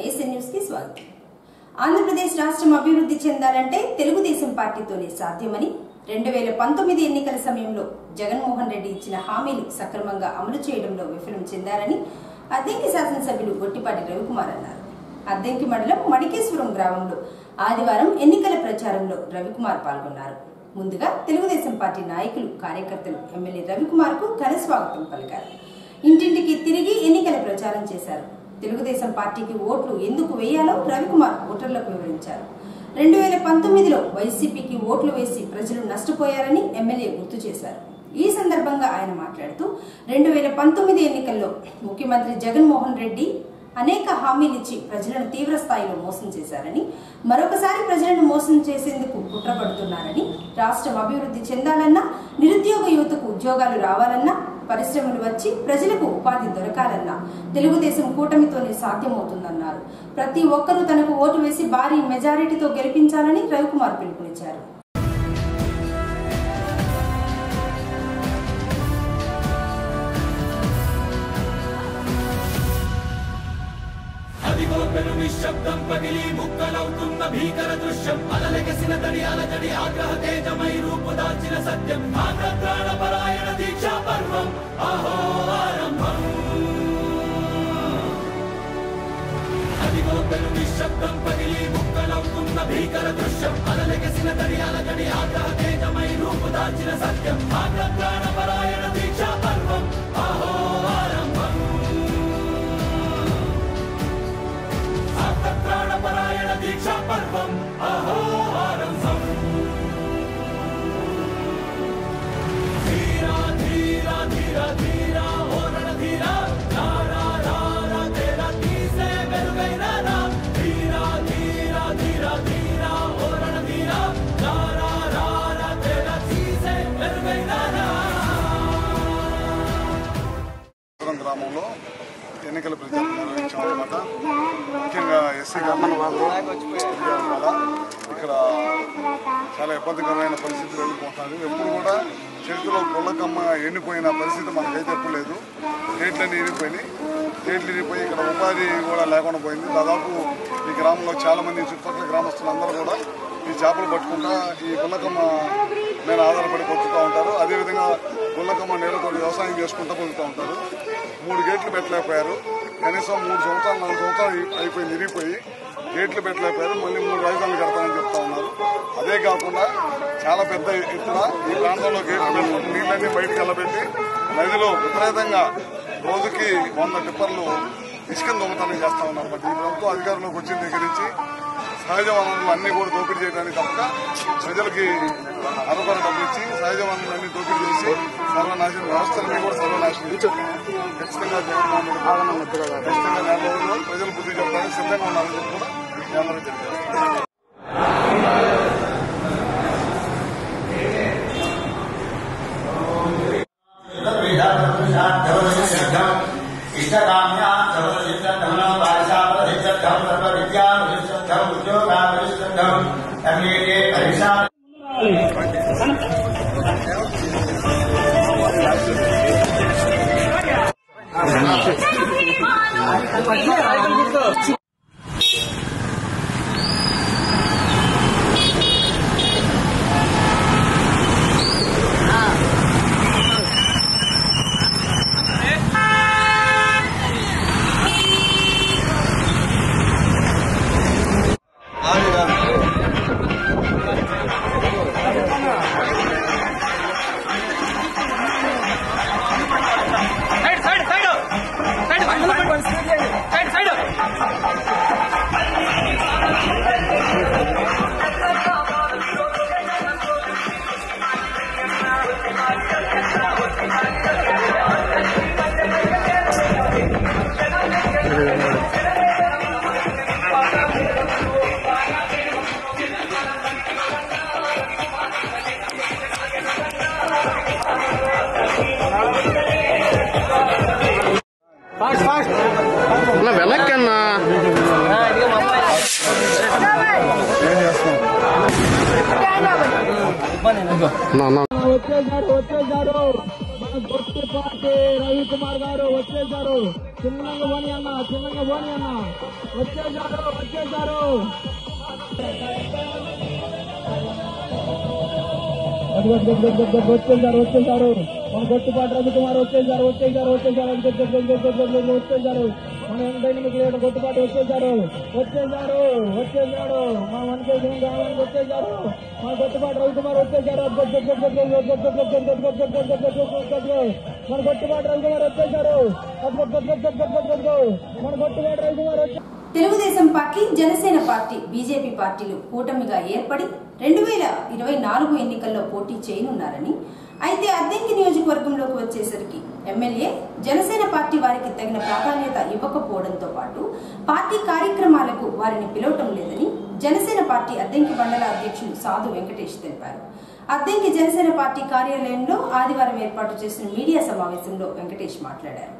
AC news కి స్వాగతం. ఆంధ్రప్రదేశ్ రాష్ట్రం అభివృద్ధి చెందాలంటే తెలుగుదేశం పార్టీతోనే సాధ్యమని 2019 ఎన్నికల సమయంలో జగన్మోహన్ రెడ్డి ఇచ్చిన హామీలు సక్రమంగా అమలు చేయడంలో విఫలం చెందారని అద్దెంకి శాసనసభ్యులు గొట్టిపాటి రవికుమార్ అన్నారు. అద్దెంకి మండలం మడికేశ్వరం గ్రామంలో ఆదివారం ఎన్నికల ప్రచారంలో రవికుమార్ పాల్గొన్నారు. ముందుగా తెలుగుదేశం పార్టీ నాయకులు, కార్యకర్తలు ఎమ్మెల్యే రవికుమార్ కు ఘన స్వాగతం పలికారు. ఇంటింటికి తిరిగి ఎన్నికల ప్రచారం చేశారు. తెలుగుదేశం పార్టీకి ఓట్లు ఎందుకు వేయాలో రవికుమార్ ఓటర్లకు వివరించారు. 2019లో వైసీపీకి ఓట్లు వేసి ప్రజలు నష్టపోయారని ఎమ్మెల్యే గుర్తు చేశారు. ఈ సందర్భంగా ఆయన మాట్లాడుతూ 2019 ఎన్నికల్లో ముఖ్యమంత్రి జగన్మోహన్ రెడ్డి అనేక హామీలిచ్చి ప్రజలను తీవ్ర స్థాయిలో మోసం చేశారని, మరొకసారి ప్రజలను మోసం చేసేందుకు కుట్రపడుతున్నారని, రాష్ట్రం అభివృద్ధి చెందాలన్నా, నిరుద్యోగ యువతకు ఉద్యోగాలు రావాలన్నా, పరిశ్రమలు వచ్చి ప్రజలకు ఉపాధి దొరకాలన్నా తెలుగుదేశం కూటమితోనే సాధ్యమవుతుందన్నారు. ప్రతి ఒక్కరూ తనకు ఓటు వేసి భారీ మెజారిటీతో గెలిపించాలని రవికుమార్ పిలుపునిచ్చారు. నిశ్శబ్దం పగిలి ముక్కలవుతున్న భీకర దృశ్యం, అలలెగసిన తడి అలజడి ఆగ్రహ తేజమై రూపుదాల్చిన సత్యం, ఆగ్రహ పరాయణ దీక్షా పర్వం అహో ఆరంభం. అదిగో పెను నిశ్శబ్దం పగిలి ముక్కలవుతున్న భీకర దృశ్యం, అలలెగసిన తడి అలజడి ఆగ్రహ తేజమై రూపుదాల్చిన సత్యం, ఆగ్రహ పరాయణ దీక్షా పర్వం అహో ఆరంభం. ప్రాణపరాయణ దీక్షా పర్వం అహో ఆరంభం. ధీరా ధీరా ధీరా ధీరా ఓరణ ధీరా రారా రారా తేరా తీసే వెలుగైన రా. ధీరా ధీరా ధీరా ధీరా ఓరణ ధీరా రారా రారా తేరా తీసే వెలుగైన రా. గ్రామంలో ఎన్నికల ప్రచారం నిర్వహించామన్నమాట. ముఖ్యంగా ఎస్సీ గవర్నమెంట్ వల్ల ఇక్కడ చాలా ఇబ్బందికరమైన పరిస్థితులు ఎదుర్కొంటున్నారు. ఎప్పుడు కూడా చరిత్రలో గొల్లకమ్మ ఎండిపోయిన పరిస్థితి మనకైతే ఎప్పుడు లేదు. గేట్లన్నీ ఇరిగిపోయి ఇక్కడ ఉపాధి కూడా లేకుండా పోయింది. దాదాపు ఈ గ్రామంలో చాలామంది చుట్టుపక్కల గ్రామస్తులందరూ కూడా ఈ చేపలు పట్టుకుంటా ఈ గుల్లకమ్మ మీద ఆధారపడి బతుకుతూ ఉంటారు. అదేవిధంగా గుల్లకమ్మ నీళ్ళతో వ్యవసాయం చేసుకుంటూ బతుకుతూ ఉంటారు. 3 గేట్లు పెట్టలేకపోయారు. కనీసం 3 సంవత్సరాలు 4 సంవత్సరాలు అయిపోయి ఇరిగిపోయి గేట్లు పెట్టలేకపోయారు. మళ్ళీ 3 రాజధానులు కడతామని చెప్తా ఉన్నారు. అదే కాకుండా చాలా పెద్ద ఎత్తున ఈ ప్రాంతంలో గేట్లు పెట్టుకుని నీళ్ళన్నీ బయటకు వెళ్ళబెట్టి నదిలో విపరీతంగా రోజుకి 100 టిప్పర్లు ఇసుకను దొంగతనం చేస్తా ఉన్నారు. బట్ ఈ ప్రభుత్వం అధికారంలోకి వచ్చిన దగ్గర నుంచి సహజ వనరులు అన్నీ కూడా దోపిడీ చేయడానికి తప్ప ప్రజలకి అరకొర డబ్బులు ఇచ్చి సహజ వనరులన్నీ దోపిడీ చేసి సర్వనాశనం, వ్యవస్థలన్నీ కూడా సర్వనాశనం. ఖచ్చితంగా జగన్మోహన్ రెడ్డి ఖచ్చితంగా 4 రోజుల్లో ప్రజలు బుద్ధి చెప్పడానికి సిద్ధంగా ఉన్నారని కూడా అందరూ తెలియజేస్తారు. ఏం చేస్తాం. వచ్చేసారు మన గొట్టిపాటి రవికుమార్ గారు వచ్చేసారు. చిన్నగా పోని అన్న వచ్చేసారు. వచ్చేసారు మన గొట్టిపాటి రవికుమార్ వచ్చేసారు. మన డైనమిక్ లీడర్ గొట్టిపాటి వచ్చేసారు. మన వన్కేషన్ గ్రామానికి వచ్చేసారు. మన గొట్టిపాటి రవికుమార్ వచ్చేసారు. మన గొట్టిపాటి రవికుమార్ వచ్చేసారు. Telugu Desam party, Janasena party, BJP పార్టీలు కూటమిగా ఏర్పడి 2024 ఎన్నికల్లో పోటీ చేయనున్నారని, అయితే అద్దెంకి నియోజకవర్గంలోకి వచ్చేసరికి ఎమ్మెల్యే జనసేన పార్టీ వారికి తగిన ప్రాధాన్యత ఇవ్వకపోవడంతో పాటు పార్టీ కార్యక్రమాలకు వారిని పిలవటం లేదని జనసేన పార్టీ అద్దెంకి మండల అధ్యక్షులు సాధు వెంకటేష్ తెలిపారు. అద్దెంకి జనసేన పార్టీ కార్యాలయంలో ఆదివారం ఏర్పాటు చేసిన మీడియా సమావేశంలో వెంకటేష్ మాట్లాడారు.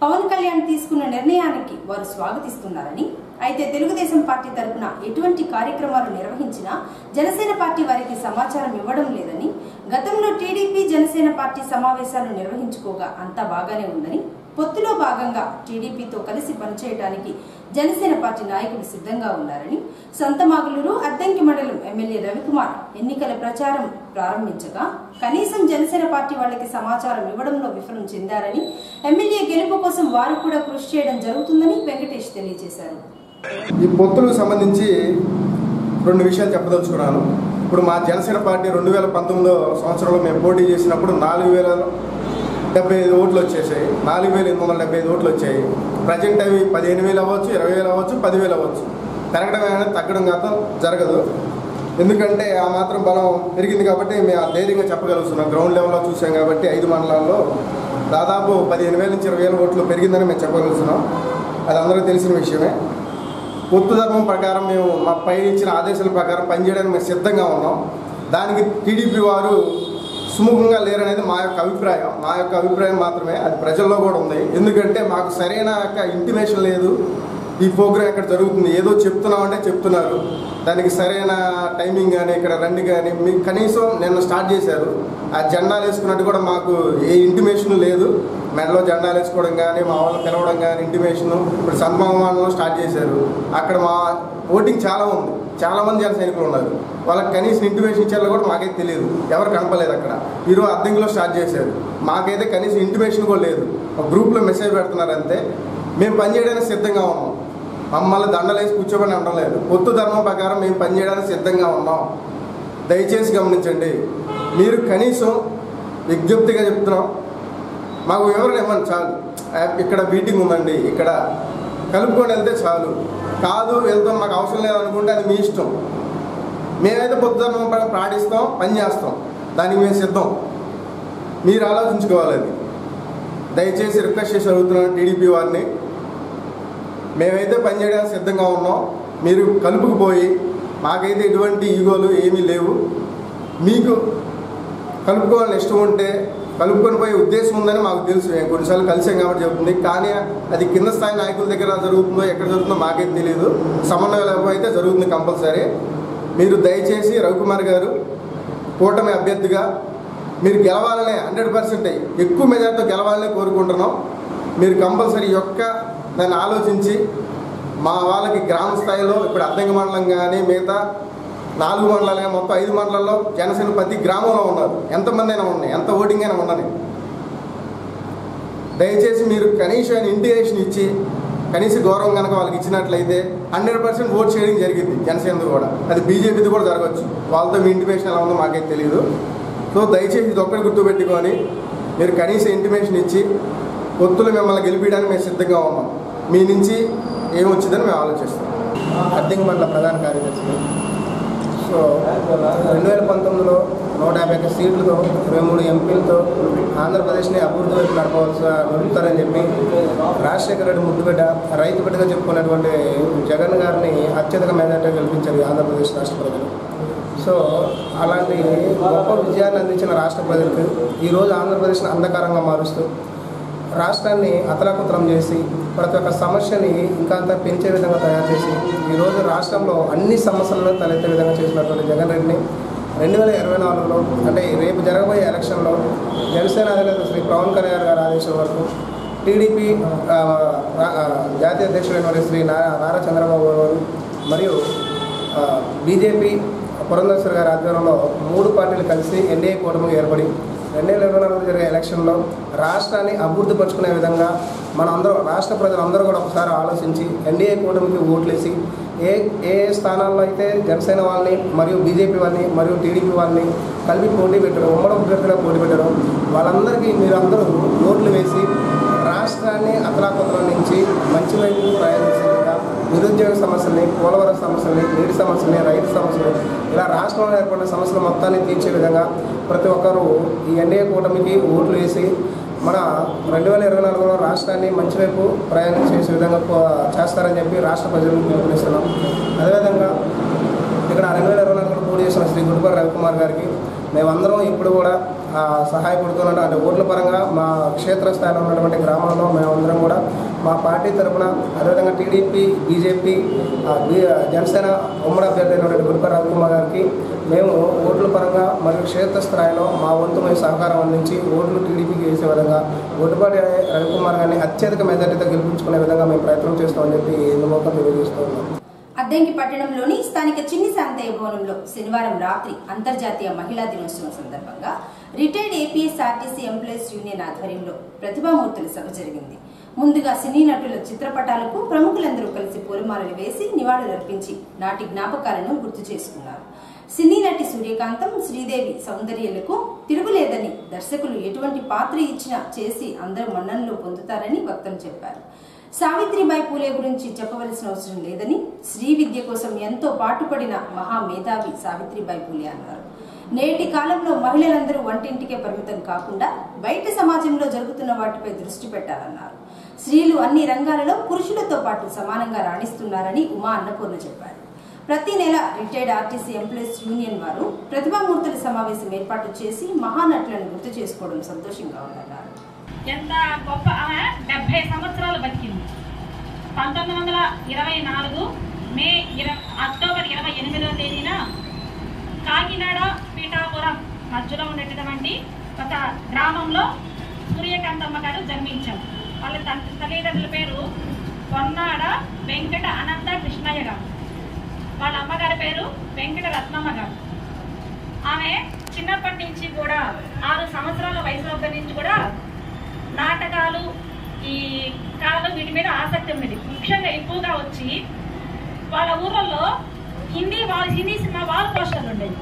పవన్ కళ్యాణ్ తీసుకున్న నిర్ణయానికి వారు స్వాగతిస్తున్నారని, అయితే తెలుగుదేశం పార్టీ తరఫున ఎటువంటి కార్యక్రమాలు నిర్వహించినా జనసేన పార్టీ వారికి సమాచారం ఇవ్వడం లేదని, గతంలో టీడీపీ జనసేన పార్టీ సమావేశాలు నిర్వహించుకోగా అంతా బాగానే ఉందని, పొత్తులో భాగంగా టీడీపీతో కలిసి పనిచేయడానికి జనసేన పార్టీ నాయకులు సిద్ధంగా ఉన్నారని, సంతమాగులూరు అద్దెంకి మండలం ఎమ్మెల్యే రవికుమార్ ఎన్నికల ప్రచారం ప్రారంభించగా కనీసం జనసేన పార్టీ వాళ్ళకి సమాచారం ఇవ్వడంలో విఫలం చెందారని, ఎమ్మెల్యే గెలుపు కోసం వారు కూడా కృషి చేయడం జరుగుతుందని వెంకటేష్ తెలియజేశారు. ఈ పొత్తులకు సంబంధించి 2 విషయాలు చెప్పదలుచుకున్నాను. ఇప్పుడు మా జనసేన పార్టీ 2019 సంవత్సరంలో మేము పోటీ చేసినప్పుడు 4075 ఓట్లు వచ్చేసాయి. 4875 ఓట్లు వచ్చాయి. ప్రజెంట్ అవి 15,000 అవ్వచ్చు, 20,000 అవ్వచ్చు, 10,000 అవ్వచ్చు. పెరగడం అనేది తగ్గడం కాదు జరగదు. ఎందుకంటే ఆ మాత్రం బలం పెరిగింది కాబట్టి మేము ధైర్యంగా చెప్పగలుగుతున్నాం. గ్రౌండ్ లెవెల్లో చూసాం కాబట్టి 5 మండలాల్లో దాదాపు 15,000 నుంచి 20,000 ఓట్లు పెరిగిందని మేము చెప్పగలుగుతున్నాం. అది అందరికీ తెలిసిన విషయమే. పొత్తు ధర్మం ప్రకారం మేము మా పై ఇచ్చిన ఆదేశాల ప్రకారం పనిచేయడానికి మేము సిద్ధంగా ఉన్నాం. దానికి టీడీపీ వారు సుముఖంగా లేరనేది మా యొక్క అభిప్రాయం మాత్రమే. అది ప్రజల్లో కూడా ఉంది. ఎందుకంటే మాకు సరైన ఇంటిమేషన్ లేదు. ఈ ప్రోగ్రాం ఎక్కడ జరుగుతుంది, ఏదో చెప్తున్నామంటే చెప్తున్నారు. దానికి సరైన టైమింగ్ కానీ ఇక్కడ రండి కానీ మీకు కనీసం నిన్న స్టార్ట్ చేశారు. ఆ జెండాలు వేసుకున్నట్టు కూడా మాకు ఏ ఇంటిమేషన్ లేదు. మెడలో జెండాలు వేసుకోవడం కానీ, మా వాళ్ళని పిలవడం కానీ ఇంటిమేషను. ఇప్పుడు సంతమానంలో స్టార్ట్ చేశారు. అక్కడ మా ఓటింగ్ చాలా ఉంది. చాలామంది జన సైనికులు ఉన్నారు. వాళ్ళకి కనీసం ఇంటిమేషన్ ఇచ్చారో కూడా మాకైతే తెలియదు. ఎవరు కనపలేదు. అక్కడ ఈరోజు అద్దెంకిలో స్టార్ట్ చేశారు. మాకైతే కనీసం ఇంటిమేషన్ కూడా లేదు. ఒక గ్రూప్లో మెసేజ్ పెడుతున్నారు అంతే. మేము పనిచేయడానికి సిద్ధంగా ఉన్నాం. మమ్మల్ని దండలేసి కూర్చోబడి అనడం లేదు. పొత్తు ధర్మం ప్రకారం మేము పనిచేయడానికి సిద్ధంగా ఉన్నాం. దయచేసి గమనించండి. మీరు కనీసం విజ్ఞప్తిగా చెప్తున్నాం, మాకు వివరణ ఇవ్వండి చాలు. ఇక్కడ మీటింగ్ ఉందండి, ఇక్కడ కలుపుకొని వెళ్తే చాలు. కాదు వెళ్తాం మాకు అవసరం లేదనుకుంటే అది మీ ఇష్టం. మేమైతే పొత్తు ధర్మం పాటిస్తాం, పని చేస్తాం. దానికి మేము సిద్ధం. మీరు ఆలోచించుకోవాలి. అది దయచేసి రిక్వెస్ట్ చేసి అడుగుతున్నాను టీడీపీ వారిని. మేమైతే పనిచేయడానికి సిద్ధంగా ఉన్నాం. మీరు కలుపుకుపోయి మాకైతే ఎటువంటి ఈగోలు ఏమీ లేవు. మీకు కలుపుకోవాలని ఇష్టం ఉంటే కలుపుకొని పోయే ఉద్దేశం ఉందని మాకు తెలుసు. మేము కొన్నిసార్లు కలిసాం కాబట్టి చెబుతుంది. కానీ అది కింద స్థాయి నాయకుల దగ్గర జరుగుతుందో ఎక్కడ జరుగుతుందో మాకైతే తెలియదు. సమన్వయం అయితే జరుగుతుంది కంపల్సరీ. మీరు దయచేసి రవికుమార్ గారు కూటమి అభ్యర్థిగా మీరు గెలవాలనే 100% ఎక్కువ మెజార్టీతో గెలవాలనే కోరుకుంటున్నాం. మీరు కంపల్సరీ దాన్ని ఆలోచించి మా వాళ్ళకి గ్రామ స్థాయిలో ఇప్పుడు అద్దెంకి మండలం కానీ మిగతా 4 మండలాలు కానీ మొత్తం 5 మండలాల్లో జనసేన ప్రతి గ్రామంలో ఉన్నారు. ఎంతమంది అయినా ఉన్నాయి, ఎంత ఓటింగ్ అయినా ఉండని. దయచేసి మీరు కనీసం ఇంటిమేషన్ ఇచ్చి కనీస గౌరవం కనుక వాళ్ళకి ఇచ్చినట్లయితే 100% ఓట్ షేరింగ్ జరిగింది. జనసేనది కూడా, అది బీజేపీది కూడా జరగవచ్చు. వాళ్ళతో మీ ఇంటిమేషన్ ఎలా ఉందో మాకైతే తెలియదు. సో దయచేసి ఇది ఒక్కటి గుర్తుపెట్టుకొని మీరు కనీస ఇంటిమేషన్ ఇచ్చి పొత్తులు మిమ్మల్ని గెలిపించడానికి మేము సిద్ధంగా ఉన్నాం. మీ నుంచి ఏమొచ్చిందని మేము ఆలోచిస్తాం. అద్దెంకి మండల ప్రధాన కార్యదర్శి. సో 2019లో 151 సీట్లతో 23 ఎంపీలతో ఆంధ్రప్రదేశ్ని అభివృద్ధి వైపు నడుపుతారని చెప్పి రాజశేఖర రెడ్డి ముద్దుబిడ్డ, రైతు బిడ్డగా చెప్పుకున్నటువంటి జగన్ గారిని అత్యధిక మెజార్టీగా గెలిపించారు ఆంధ్రప్రదేశ్ రాష్ట్ర ప్రజలు. సో అలాంటి గొప్ప విజయాన్ని అందించిన రాష్ట్ర ప్రజలకు ఈరోజు ఆంధ్రప్రదేశ్ని అంధకారంగా మారుస్తూ రాష్ట్రాన్ని అతలాకుతలం చేసి ప్రతి ఒక్క సమస్యని ఇంకా అంతా పెంచే విధంగా తయారు చేసి ఈరోజు రాష్ట్రంలో అన్ని సమస్యలను తలెత్తే విధంగా చేసినటువంటి జగన్ రెడ్డిని 2024లో అంటే రేపు జరగబోయే ఎలక్షన్లో జనసేన అధినేత శ్రీ పవన్ కళ్యాణ్ గారి ఆదేశం వరకు టీడీపీ జాతీయ అధ్యక్షుడైన శ్రీ నారా చంద్రబాబు గారు మరియు బీజేపీ పురంధేశ్వర్ గారి ఆధ్వర్యంలో 3 పార్టీలు కలిసి ఎన్డీఏ కూటమి ఏర్పడి 2024 జరిగే ఎలక్షన్లో రాష్ట్రాన్ని అభివృద్ధి పరుచుకునే విధంగా మనందరూ రాష్ట్ర ప్రజలందరూ కూడా ఒకసారి ఆలోచించి ఎన్డీఏ కూటమికి ఓట్లేసి ఏ స్థానాల్లో అయితే జనసేన వాళ్ళని మరియు బీజేపీ వాళ్ళని మరియు టీడీపీ వాళ్ళని కలిపి పోటీ పెట్టడం ఉమ్మడి అభ్యర్థులుగా పోటీ పెట్టడం వాళ్ళందరికీ మీరందరూ ఓట్లు వేసి రాష్ట్రాన్ని అతలాకుతలం నుంచి మంచి వైపు ప్రయాణించేదిగా నిరుద్యోగ సమస్యల్ని పోలవరం సమస్యల్ని నీటి సమస్యల్ని రైతు సమస్యలు ఇలా రాష్ట్రంలో ఏర్పడిన సమస్యలు మొత్తాన్ని తీర్చే విధంగా ప్రతి ఒక్కరూ ఈ ఎన్డీఏ కూటమికి ఓట్లు వేసి మన 2024లో రాష్ట్రాన్ని మంచి వైపు ప్రయాణం చేసే విధంగా చేస్తారని చెప్పి రాష్ట్ర ప్రజలను పిలుపునిస్తున్నాం. అదేవిధంగా ఇక్కడ 2024లో పోటీ చేసిన శ్రీ గుడిపల్లి రవికుమార్ గారికి మేమందరం ఇప్పుడు కూడా సహాయపడుతున్నాం. అంటే ఓట్ల పరంగా మా క్షేత్రస్థాయిలో ఉన్నటువంటి గ్రామాల్లో మేమందరం కూడా మా పార్టీ తరఫున అదేవిధంగా టీడీపీ బీజేపీ జనసేన ఉమ్మడి అభ్యర్థి అయినటువంటి గుడిపల్లి రవికుమార్ గారికి మేము ఓట్ల పరంగా మరియు క్షేత్రస్థాయిలో మా వంతు మేము సహకారం అందించి ఓట్లు టీడీపీకి వేసే విధంగా గుడిపల్లి రవికుమార్ గారిని అత్యధిక మెజార్టీతో గెలిపించుకునే విధంగా మేము ప్రయత్నం చేస్తామని చెప్పి ఇందుమూలంగా తెలియజేస్తూ ఉన్నాం. అద్దంకి పట్టణంలోని స్థానిక చిన్ని శాంతయ్య భవనంలో శనివారం రాత్రి అంతర్జాతీయ మహిళా దినోత్సవం సందర్భంగా రిటైర్డ్ ఏపీఎస్ఆర్టీసీ ఎంప్లాయీస్ యూనియన్ ఆధ్వర్యంలో ప్రతిభామూర్తుల సభ జరిగింది. ముందుగా సినీ నటుల చిత్రపటాలకు ప్రముఖులందరూ కలిసి పూలమాలలు వేసి నివాళులర్పించి నాటి జ్ఞాపకాలను గుర్తు చేసుకున్నారు. సినీ నటి సూర్యకాంతం శ్రీదేవి సౌందర్యాలకు తిరుగులేదని దర్శకులు ఎటువంటి పాత్ర ఇచ్చినా చేసి అందరూ మన్ననలు పొందుతారని వక్తలు చెప్పారు. సావిత్రిబాయి పూలే గురించి చెప్పవలసిన అవసరం లేదని శ్రీ విద్య కోసం ఎంతో పాటుపడిన మహామేధావి సావిత్రిబాయి పూలే అన్నారు. నేటి కాలంలో మహిళలందరూ వంటింటికే పరిమితం కాకుండా బయట సమాజంలో జరుగుతున్న వాటిపై దృష్టి పెట్టాలన్నారు. స్త్రీలు అన్ని రంగాలలో పురుషులతో పాటు సమానంగా రాణిస్తున్నారని ఉమా అన్నపూర్ణ చెప్పారు. ప్రతి నెల రిటైర్డ్ ఆర్టీసీ ఎంప్లాయీస్ యూనియన్ వారు ప్రతిభామూర్తుల సమావేశం ఏర్పాటు చేసి మహానటులను గుర్తు చేసుకోవడం సంతోషంగా ఉందన్నారు. ఎంత గొప్ప 70 సంవత్సరాలు బతికింది. 1924 అక్టోబర్ 28వ తేదీన కాకినాడ పీఠాపురం మధ్యలో ఉండేటటువంటి ఒక గ్రామంలో సూర్యకాంతమ్మ గారు జన్మించారు. వాళ్ళ తల్లిదండ్రుల పేరు కొన్నాడ వెంకట అనంత కృష్ణయ్య గారు, వాళ్ళ అమ్మగారి పేరు వెంకట రత్నమ్మ గారు. ఆమె చిన్నప్పటి నుంచి కూడా 6 సంవత్సరాల వయసులో నుంచి కూడా నాటకాలు ఈ కళలు వీటి మీద ఆసక్తి ఉండేది. ముఖ్యంగా ఎక్కువగా వచ్చి వాళ్ళ ఊర్లలో హిందీ సినిమా వాల్ పోస్టర్లు ఉండేవి.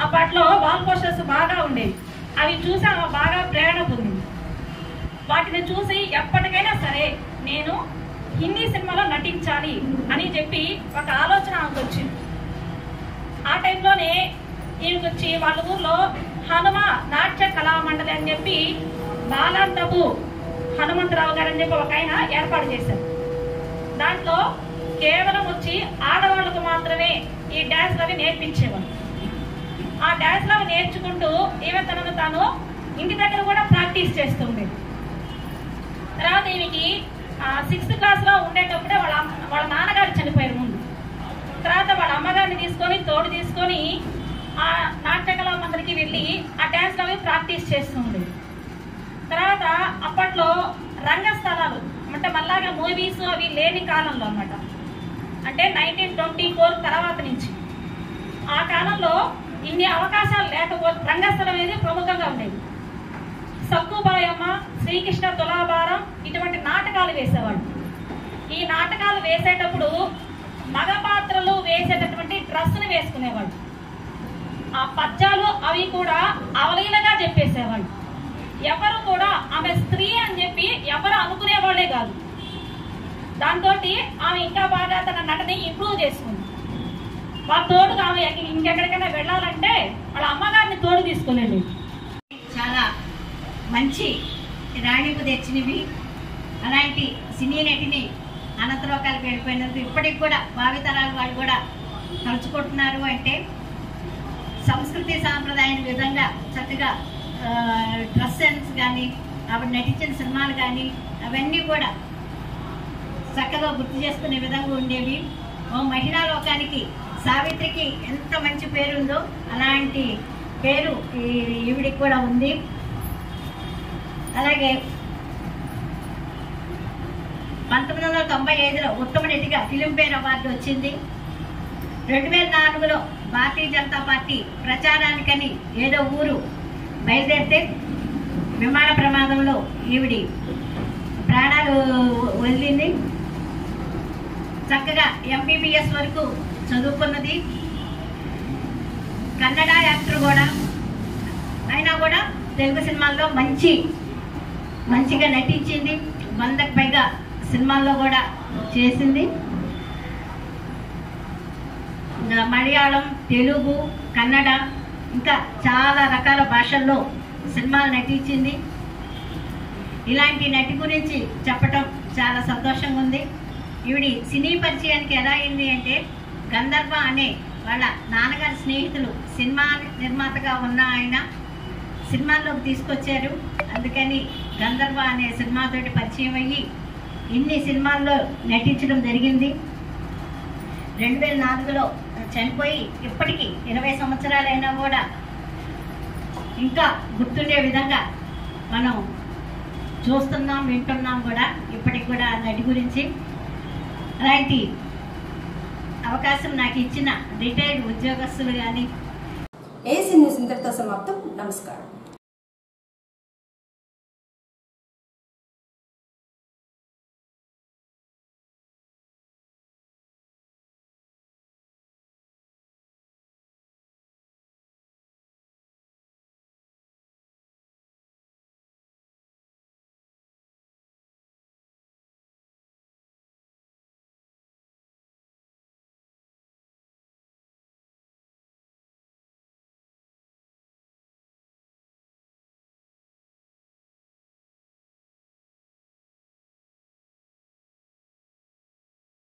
అప్పట్లో వాల్ పోస్టర్స్ బాగా ఉండేవి. అవి చూసి ఆమె బాగా ప్రేరణ పొందింది. వాటిని చూసి ఎప్పటికైనా సరే నేను హిందీ సినిమాలో నటించాలి అని చెప్పి ఒక ఆలోచన ఆమెకు వచ్చింది. ఆ టైంలోనే ఈమెకు వచ్చి వాళ్ళ ఊర్లో హనుమ నాట్య కళామండలి అని చెప్పి బాలాంతపు హనుమంతరావు గారు అని చెప్పి ఒక ఆయన ఏర్పాటు చేశారు. దాంట్లో కేవలం వచ్చి ఆడవాళ్లకు మాత్రమే ఈ డాన్స్ అవి నేర్పించేవారు. ఆ డాన్స్ అవి నేర్చుకుంటూ ఈమె తనను తాను ఇంటి దగ్గర కూడా ప్రాక్టీస్ చేస్తూ ఉండేది. తర్వాత ఈమెకి 6th క్లాస్లో ఉండేటప్పుడే వాళ్ళ నాన్నగారు చనిపోయారు ముందు. తర్వాత వాళ్ళ అమ్మగారిని తోడు తీసుకొని ఆ నాట్యకళా మందిరికి వెళ్ళి ఆ డాన్స్ అవి ప్రాక్టీస్ చేస్తూ ఉండేది. తర్వాత అప్పట్లో రంగస్థలాలు అంటే మళ్ళాగా మూవీస్ అవి లేని కాలంలో అన్నమాట. అంటే 1924 తర్వాత నుంచి ఆ కాలంలో ఇన్ని అవకాశాలు లేకపోతే రంగస్థలం అనేది ప్రముఖంగా ఉండేది. సక్కుబాయమ్మ, శ్రీకృష్ణ తులాభారం ఇటువంటి నాటకాలు వేసేవాళ్ళు. ఈ నాటకాలు వేసేటప్పుడు మగ పాత్రలు వేసేటటువంటి డ్రెస్సులు వేసుకునేవాళ్ళు. ఆ పద్యాలు అవి కూడా అవలీలగా చెప్పేసేవాళ్ళు. ఎవరు కూడా ఆమె స్త్రీ అని చెప్పి ఎవరు అనుకునేవాళ్లే కాదు. దాంతో ఆమె ఇంకా బాగా తన నటని ఇంప్రూవ్ చేసుకుంది. వాళ్ళ తోడుగా ఆమె ఇంకెక్కడికైనా వెళ్ళాలంటే వాళ్ళ అమ్మగారిని తోడు తీసుకునేది. చాలా మంచి రాణింపు తెచ్చినవి. అలాంటి సినీ నటిని అనంతలోకాలకు వెళ్ళిపోయినందుకు ఇప్పటికి కూడా భావితరాల వాళ్ళు కూడా తలుచుకుంటున్నారు. అంటే సంస్కృతి సాంప్రదాయం విధంగా చక్కగా డ్రెస్ సెన్స్ కానీ ఆవిడ నటించిన సినిమాలు కానీ అవన్నీ కూడా చక్కగా గుర్తు చేసుకునే విధంగా ఉండేవి. ఓ మహిళా లోకానికి సావిత్రికి ఎంత మంచి పేరు ఉందో అలాంటి పేరు ఈవిడికి కూడా ఉంది. అలాగే 1995లో ఉత్తమ నటిగా ఫిలింఫేర్ అవార్డు వచ్చింది. 2004లో భారతీయ జనతా పార్టీ ప్రచారానికని ఏదో ఊరు బయలుదేరితే విమాన ప్రమాదంలో ఈవిడి ప్రాణాలు వదిలింది. చక్కగా MBBS వరకు చదువుకున్నది. కన్నడ యాక్టర్ కూడా అయినా కూడా తెలుగు సినిమాల్లో మంచిగా నటించింది. 100కు పైగా సినిమాల్లో కూడా చేసింది. మలయాళం, తెలుగు, కన్నడ ఇంకా చాలా రకాల భాషల్లో సినిమాలు నటించింది. ఇలాంటి నటి గురించి చెప్పటం చాలా సంతోషంగా ఉంది. ఈవిడి సినీ పరిచయానికి ఎలా అయింది అంటే గంధర్వ అనే వాళ్ళ నాన్నగారి స్నేహితులు సినిమా నిర్మాతగా ఉన్న ఆయన సినిమాల్లోకి తీసుకొచ్చారు. అందుకని గంధర్వ అనే సినిమాతోటి పరిచయం అయ్యి ఇన్ని సినిమాల్లో నటించడం జరిగింది. 2004లో చనిపోయి ఇప్పటికీ 20 సంవత్సరాలైనా కూడా ఇంకా గుర్తుండే విధంగా మనం చూస్తున్నాం, వింటున్నాం కూడా ఇప్పటికి కూడా నటి గురించి. అలాంటి అవకాశం నాకు ఇచ్చిన రిటైర్డ్ ఉద్యోగస్తులు కానీ ఏసీ న్యూస్ ఇంతటితో సమాప్తం. నమస్కారం.